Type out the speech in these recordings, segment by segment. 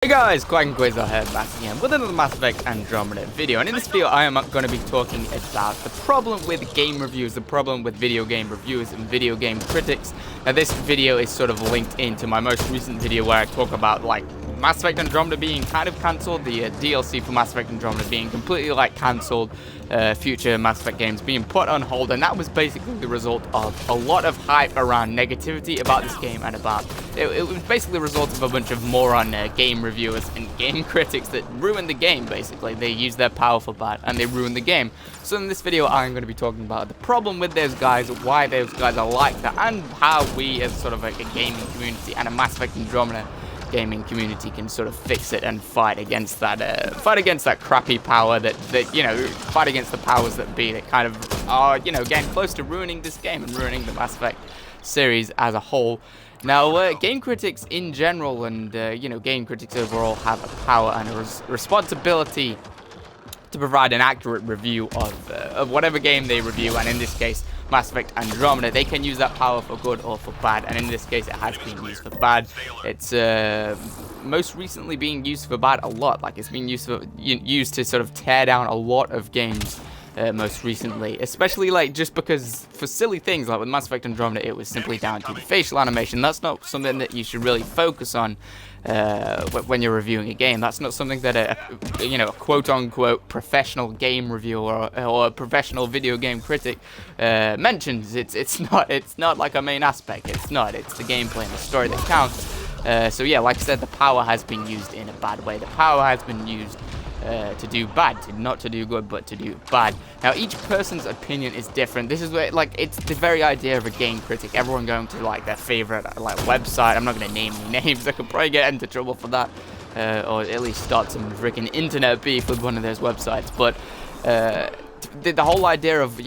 Hey guys, Quigon Quasar here, back again with another Mass Effect Andromeda video, and in this video I am going to be talking about the problem with game reviews, the problem with video game reviewers and video game critics. Now this video is sort of linked into my most recent video where I talk about like Mass Effect Andromeda being kind of cancelled, the DLC for Mass Effect Andromeda being completely like cancelled, future Mass Effect games being put on hold, and that was basically the result of a lot of hype around negativity about this game and about it was basically the result of a bunch of moron game reviewers and game critics that ruined the game. Basically, they used their power for bad and they ruined the game. So in this video, I'm going to be talking about the problem with those guys, why those guys are like that, and how we as sort of like a gaming community and a Mass Effect Andromeda gaming community can sort of fix it and fight against that crappy power that fight against the powers that be that kind of are getting close to ruining this game and ruining the Mass Effect series as a whole. Now, game critics in general and game critics overall have a power and a responsibility to provide an accurate review of whatever game they review, and in this case Mass Effect Andromeda. They can use that power for good or for bad, and in this case it has been used for bad. It's most recently being used for bad a lot. Like, it's been used to sort of tear down a lot of games most recently, especially like just because for silly things like with Mass Effect Andromeda it was simply down to the facial animation. That's not something that you should really focus on when you're reviewing a game. That's not something that a quote-unquote professional game reviewer or a professional video game critic mentions. It's not like a main aspect. It's the gameplay and the story that counts. So yeah, like I said, the power has been used in a bad way. The power has been used to do bad, not to do good, but to do bad. Now, each person's opinion is different. This is where, like, it's the very idea of a game critic. Everyone going to, like, their favorite, like, website. I'm not going to name any names. I could probably get into trouble for that, or at least start some freaking internet beef with one of those websites. But the whole idea of,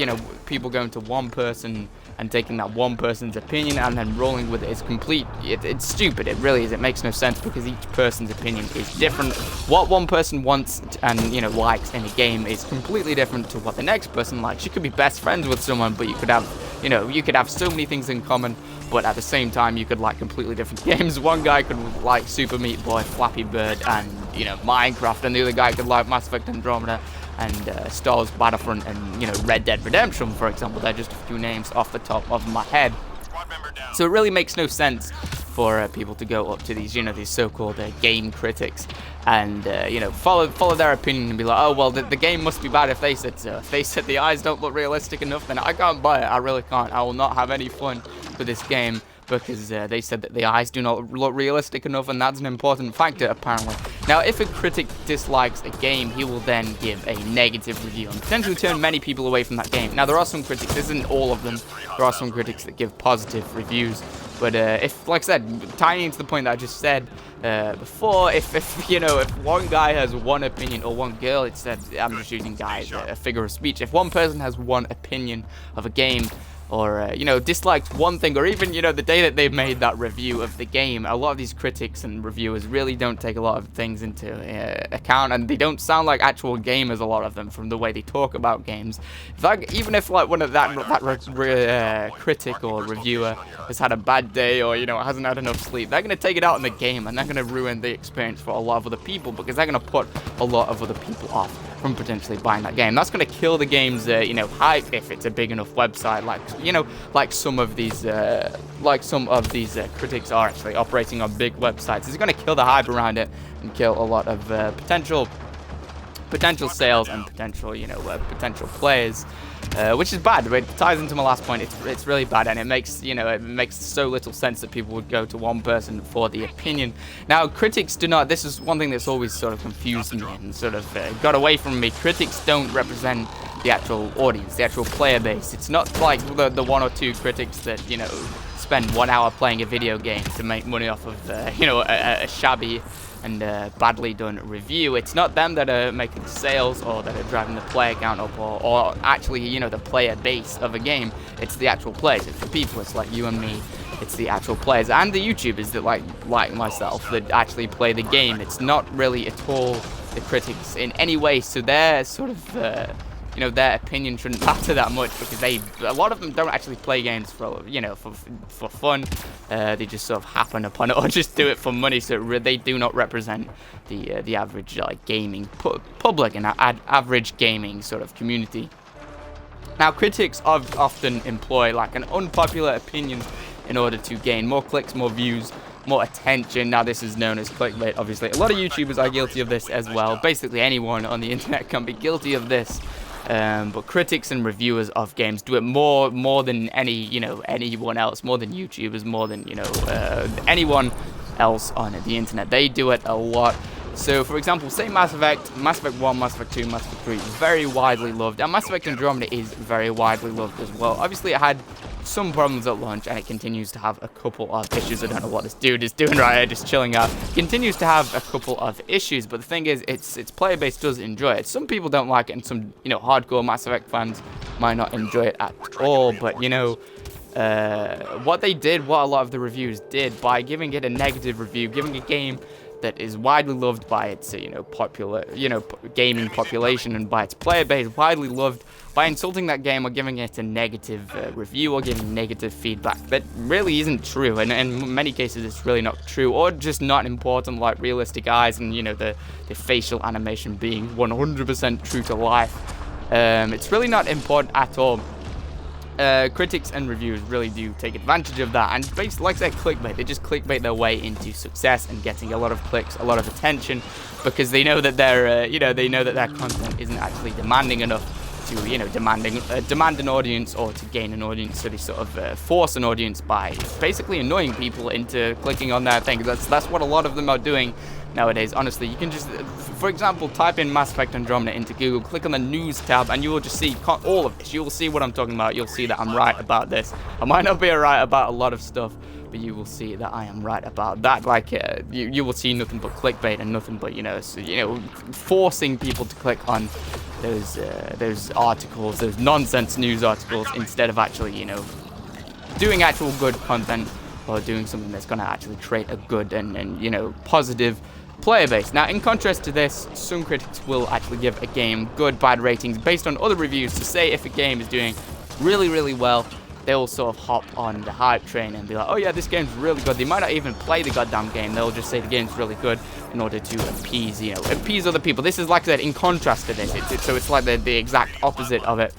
people going to one person and taking that one person's opinion and then rolling with it is complete. It's stupid. It really is. It makes no sense because each person's opinion is different. What one person wants and likes in a game is completely different to what the next person likes. You could be best friends with someone, but you could have so many things in common, but at the same time you could like completely different games. One guy could like Super Meat Boy, Flappy Bird, and Minecraft, and the other guy could like Mass Effect Andromeda and Star Wars Battlefront and Red Dead Redemption, for example. They're just a few names off the top of my head. So it really makes no sense for people to go up to these these so-called game critics and follow their opinion and be like, oh well, the game must be bad if they said so. If they said the eyes don't look realistic enough, then I can't buy it. I really can't. I will not have any fun with this game because they said that the eyes do not look realistic enough, and that's an important factor apparently. Now, if a critic dislikes a game, he will then give a negative review and potentially turn many people away from that game. Now, there are some critics, this isn't all of them, there are some critics that give positive reviews, but if, like I said, tying into the point that I just said before, if one guy has one opinion, or one girl, I'm just using guys, a figure of speech, if one person has one opinion of a game, or disliked one thing, or even the day that they made that review of the game, a lot of these critics and reviewers really don't take a lot of things into account, and they don't sound like actual gamers, a lot of them, from the way they talk about games. Even if like one of that critic or reviewer has had a bad day, or hasn't had enough sleep, they're going to take it out on the game, and they're going to ruin the experience for a lot of other people, because they're going to put a lot of other people off from potentially buying that game. That's going to kill the game's hype if it's a big enough website, like some of these critics are actually operating on big websites. It's going to kill the hype around it and kill a lot of potential sales and potential players, which is bad. It ties into my last point. It's really bad, and it makes so little sense that people would go to one person for the opinion. Now, critics do not. This is one thing that's always sort of confused me and sort of got away from me. Critics don't represent the actual audience, the actual player base. It's not like the one or two critics that spend 1 hour playing a video game to make money off of a shabby and badly done review. It's not them that are making sales or that are driving the player count up, or actually the player base of a game. It's the actual players. It's the people. It's like you and me. It's the actual players and the YouTubers that like myself that actually play the game. It's not really at all the critics in any way. So they're sort of you know, their opinion shouldn't matter that much, because a lot of them don't actually play games for, you know, for fun. They just sort of happen upon it or just do it for money. So they do not represent the average like gaming public and average gaming sort of community. Now, critics often employ like an unpopular opinion in order to gain more clicks, more views, more attention. Now, this is known as clickbait, obviously. A lot of YouTubers are guilty of this as well. Basically, anyone on the internet can be guilty of this. But critics and reviewers of games do it more than anyone else, more than YouTubers, more than, anyone else on the internet. They do it a lot. So, for example, say Mass Effect 1, Mass Effect 2, Mass Effect 3 is very widely loved, and Mass Effect Andromeda is very widely loved as well. Obviously, it had some problems at launch, and it continues to have a couple of issues. I don't know what this dude is doing right here, just chilling out. Continues to have a couple of issues, but the thing is, its player base does enjoy it. Some people don't like it, and some, hardcore Mass Effect fans might not enjoy it at all, but, what a lot of the reviews did, by giving it a negative review, giving a game that is widely loved by its, popular, gaming population and by its player base, widely loved, by insulting that game or giving it a negative review or giving negative feedback that really isn't true, and in many cases it's really not true, or just not important, like realistic eyes and, the facial animation being 100% true to life. It's really not important at all. Critics and reviewers really do take advantage of that, and basically, like I said, clickbait. They just clickbait their way into success and getting a lot of clicks, a lot of attention, because they know that their content isn't actually demanding enough to, demand an audience or to gain an audience. So they sort of force an audience by basically annoying people into clicking on their thing. That's what a lot of them are doing nowadays. Honestly, you can just, for example, type in Mass Effect Andromeda into Google, click on the news tab, and you will just see all of this. You will see what I'm talking about. You'll see that I'm right about this. I might not be right about a lot of stuff, but you will see that I am right about that. Like, you will see nothing but clickbait and nothing but, forcing people to click on those articles, those nonsense news articles, instead of actually, doing actual good content, or doing something that's going to actually create a good and positive player base. Now, in contrast to this, some critics will actually give a game good, bad ratings based on other reviews. To say if a game is doing really, really well, they'll sort of hop on the hype train and be like, oh yeah, this game's really good. They might not even play the goddamn game. They'll just say the game's really good in order to appease other people. This is, like I said, in contrast to this. So it's like the exact opposite of it.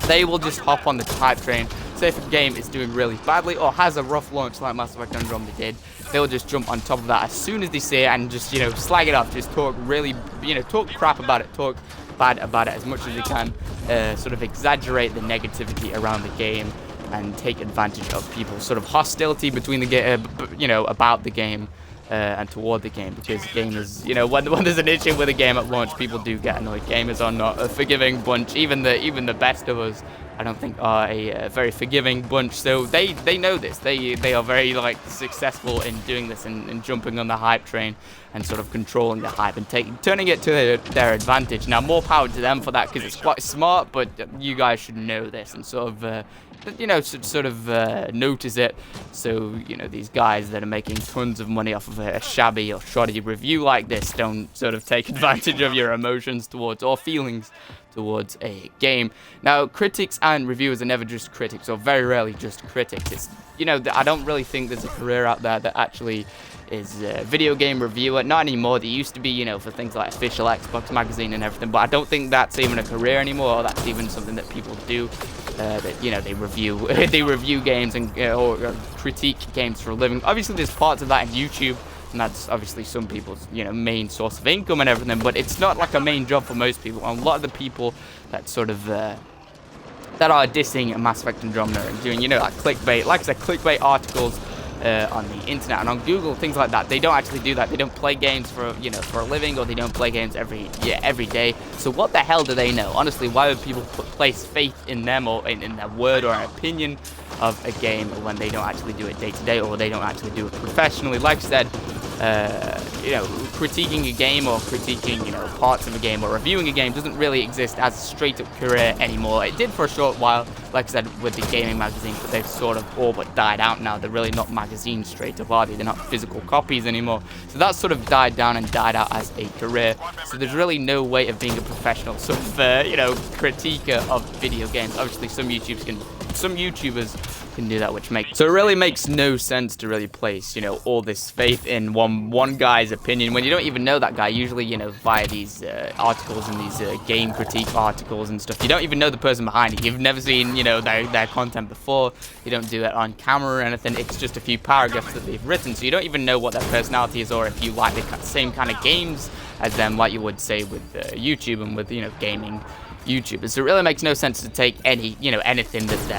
They will just hop on the hype train. Say if a game is doing really badly or has a rough launch like Mass Effect Andromeda did, they'll just jump on top of that as soon as they see it and just, slag it off, just talk really, talk crap about it, talk bad about it as much as they can, sort of exaggerate the negativity around the game and take advantage of people's sort of hostility between the game, about the game and toward the game, because gamers, when there's an issue with a game at launch, people do get annoyed. Gamers are not a forgiving bunch. Even the best of us, I don't think, are a very forgiving bunch. So they know this. They are very successful in doing this and jumping on the hype train and sort of controlling the hype and turning it to their advantage. Now, more power to them for that, because it's quite smart. But you guys should know this and sort of notice it. So these guys that are making tons of money off of a shabby or shoddy review like this don't sort of take advantage of your emotions towards or feelings towards a game. Now, critics and reviewers are never just critics, or very rarely just critics. It's, I don't really think there's a career out there that actually is a video game reviewer. Not anymore. There used to be, for things like Official Xbox Magazine and everything, but I don't think that's even a career anymore, or that's even something that people do. That they review they review games and or critique games for a living. Obviously, there's parts of that in YouTube, and that's obviously some people's main source of income and everything, but it's not like a main job for most people. And a lot of the people that sort of that are dissing Mass Effect Andromeda and doing like clickbait, like I said, clickbait articles on the internet and on Google, things like that, they don't actually do that. They don't play games for for a living, or they don't play games every day. So what the hell do they know? Honestly, why would people place faith in them or in their word or an opinion of a game when they don't actually do it day to day, or they don't actually do it professionally? Like I said, critiquing a game or critiquing, parts of a game or reviewing a game doesn't really exist as a straight-up career anymore. It did for a short while, like I said, with the gaming magazines, but they've sort of all but died out now. They're really not magazines straight up, are they? They're not physical copies anymore. So that sort of died down and died out as a career. So there's really no way of being a professional sort of, critiquer of video games. Obviously, some YouTubers can do that, which makes so it really makes no sense to really place all this faith in one guy's opinion when you don't even know that guy. Usually via these articles and these game critique articles and stuff, you don't even know the person behind it. You've never seen their content before. You don't do it on camera or anything. It's just a few paragraphs that they've written, so you don't even know what their personality is or if you like the same kind of games as them, like you would say with YouTube and with gaming YouTubers. So it really makes no sense to take anything that's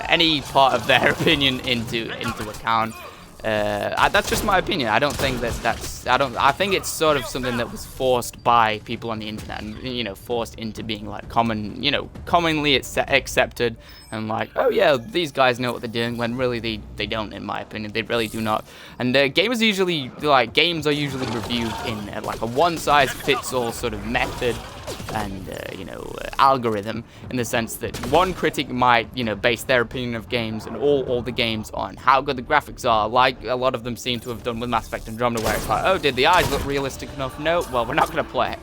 any part of their opinion into account. That's just my opinion. I don't think I think it's sort of something that was forced by people on the internet and forced into being like commonly accepted and like, oh yeah, these guys know what they're doing, when really they don't, in my opinion. They really do not. And games are usually reviewed in like a one-size-fits-all sort of method and algorithm, in the sense that one critic might base their opinion of games and all the games on how good the graphics are, like a lot of them seem to have done with Mass Effect Andromeda, where it's like, oh, did the eyes look realistic enough? No, well, we're not going to play it.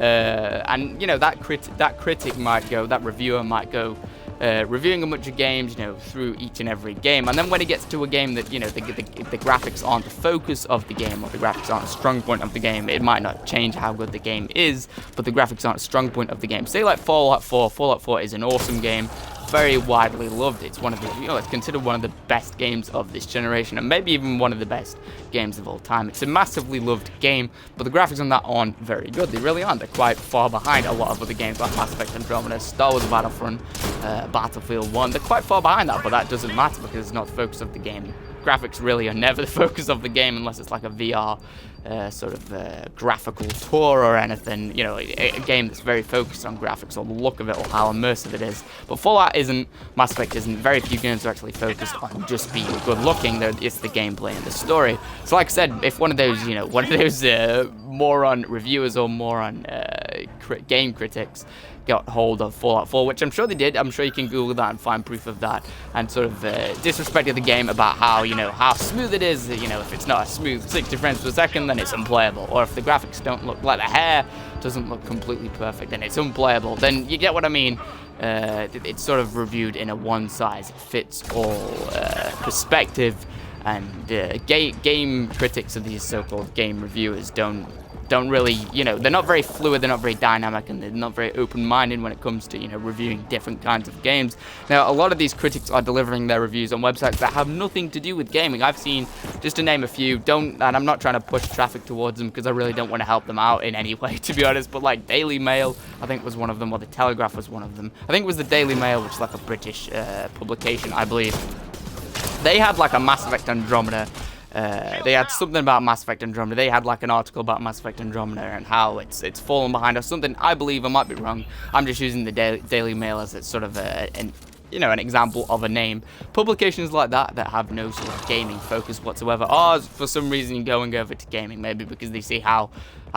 And that critic might go, that reviewer might go reviewing a bunch of games, through each and every game, and then when it gets to a game that, the graphics aren't the focus of the game, or the graphics aren't a strong point of the game, it might not change how good the game is, but the graphics aren't a strong point of the game. Say like Fallout 4. Fallout 4 is an awesome game, very widely loved. It's one of the, it's considered one of the best games of this generation, and maybe even one of the best games of all time. It's a massively loved game, but the graphics on that aren't very good. They really aren't. They're quite far behind a lot of other games like Mass Effect Andromeda, Star Wars Battlefront, Battlefield 1. They're quite far behind that, but that doesn't matter because it's not the focus of the game. Graphics really are never the focus of the game unless it's like a VR graphical tour or anything, a game that's very focused on graphics or the look of it or how immersive it is. But Fallout isn't, Mass Effect isn't. Very few games are actually focused on just being good looking. It's the gameplay and the story. So like I said, if one of those moron reviewers or moron game critics got hold of Fallout 4, which I'm sure they did. I'm sure you can Google that and find proof of that, and sort of disrespected the game about how smooth it is. If it's not a smooth 60 frames per second, then it's unplayable. Or if the graphics don't look like the hair doesn't look completely perfect, then it's unplayable. Then you get what I mean. It's sort of reviewed in a one-size-fits-all perspective, and game critics of these so-called game reviewers don't really, they're not very fluid, they're not very dynamic, and they're not very open-minded when it comes to, reviewing different kinds of games. Now, a lot of these critics are delivering their reviews on websites that have nothing to do with gaming. I've seen, just to name a few, and I'm not trying to push traffic towards them because I really don't want to help them out in any way, to be honest, but like Daily Mail, I think was one of them, or The Telegraph was one of them. I think it was the Daily Mail, which is like a British publication, I believe. They had like a Mass Effect Andromeda. They had something about Mass Effect Andromeda. They had like an article about Mass Effect Andromeda and how it's fallen behind or something. I believe, I might be wrong. I'm just using the Daily Mail as it's sort of an example of a name. Publications like that have no sort of gaming focus whatsoever are for some reason going over to gaming, maybe because they see how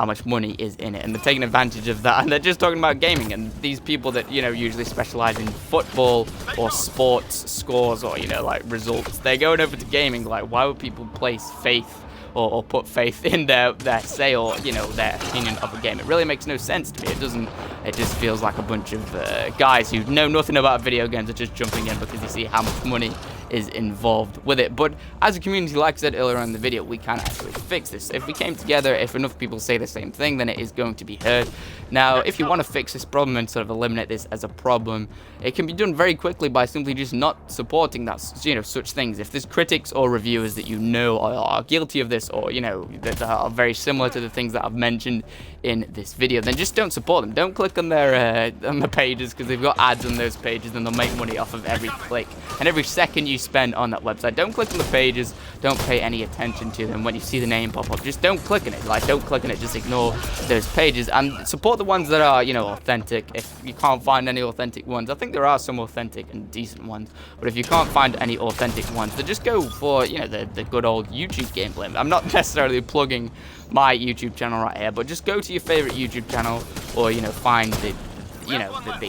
much money is in it, and they're taking advantage of that, and they're just talking about gaming. And these people that usually specialize in football or sports scores or like results, they're going over to gaming. Like, why would people place faith or put faith in their say or their opinion of a game? It really makes no sense to me. It doesn't. It just feels like a bunch of guys who know nothing about video games are just jumping in because they see how much money is involved with it. But as a community, like I said earlier in the video, we can actually fix this. If we came together, if enough people say the same thing, then it is going to be heard. Now, if you want to fix this problem and sort of eliminate this as a problem, it can be done very quickly by simply just not supporting that, such things. If there's critics or reviewers that are guilty of this, or that are very similar to the things that I've mentioned in this video, then just don't support them. Don't click on their pages, because they've got ads on those pages and they'll make money off of every click. And every second you you spend on that website. Don't click on the pages. Don't pay any attention to them. When you see the name pop up, just don't click on it. Like, don't click on it. Just ignore those pages and support the ones that are, you know, authentic. If you can't find any authentic ones, I think there are some authentic and decent ones, but if you can't find any authentic ones, then just go for, you know, the good old YouTube gameplay. I'm not necessarily plugging my YouTube channel right here, but just go to your favorite YouTube channel, or, you know, find the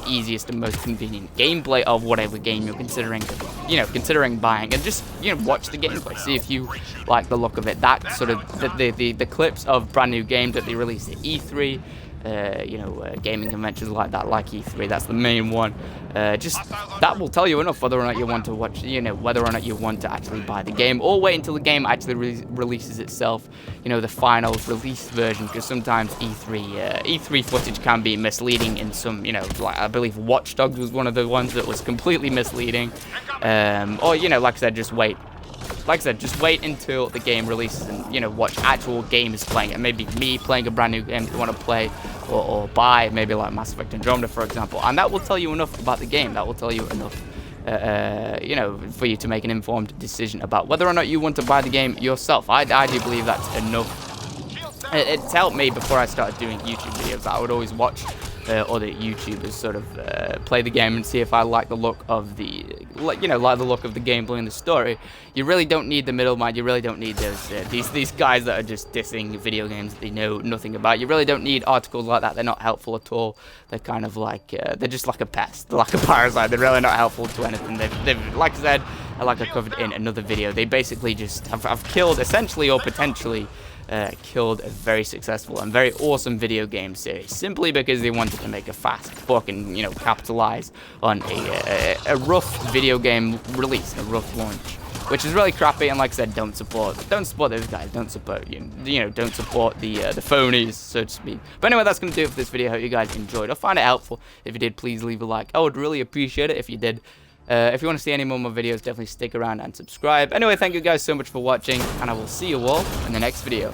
easiest and most convenient gameplay of whatever game you're considering buying, and just, you know, watch the gameplay, see if you like the look of it. That sort of the clips of brand new games that they release at E3, gaming conventions like that, like E3, that's the main one. Just that will tell you enough whether or not you want to watch, you know, whether or not you want to actually buy the game, or wait until the game actually releases itself, you know, the final release version, because sometimes E3 footage can be misleading in some, you know, like I believe Watch Dogs was one of the ones that was completely misleading. Or, you know, like I said, just wait. Like I said, just wait until the game releases and, you know, watch actual gamers playing it. Maybe me playing a brand new game that you want to play, or buy, maybe like Mass Effect Andromeda, for example. And that will tell you enough about the game. That will tell you enough, you know, for you to make an informed decision about whether or not you want to buy the game yourself. I do believe that's enough. It's helped me before I started doing YouTube videos. I would always watch other YouTubers sort of play the game and see if I like the look of the, like the look of the gameplay and the story. You really don't need the middleman. You really don't need those these guys that are just dissing video games that they know nothing about. You really don't need articles like that. They're not helpful at all. They're kind of like they're just like a pest. They're like a parasite. They're really not helpful to anything. They've like I said, like I covered in another video, they basically just have killed, essentially or potentially killed a very successful and very awesome video game series, simply because they wanted to make a fast buck and, you know, capitalize on a rough video game release, a rough launch, which is really crappy. And like I said, don't support those guys. Don't support don't support the phonies, so to speak. But anyway, that's gonna do it for this video. I hope you guys enjoyed. I find it helpful. If you did, please leave a like. I would really appreciate it if you did. If you want to see any more of my videos, definitely stick around and subscribe. Anyway, thank you guys so much for watching, and I will see you all in the next video.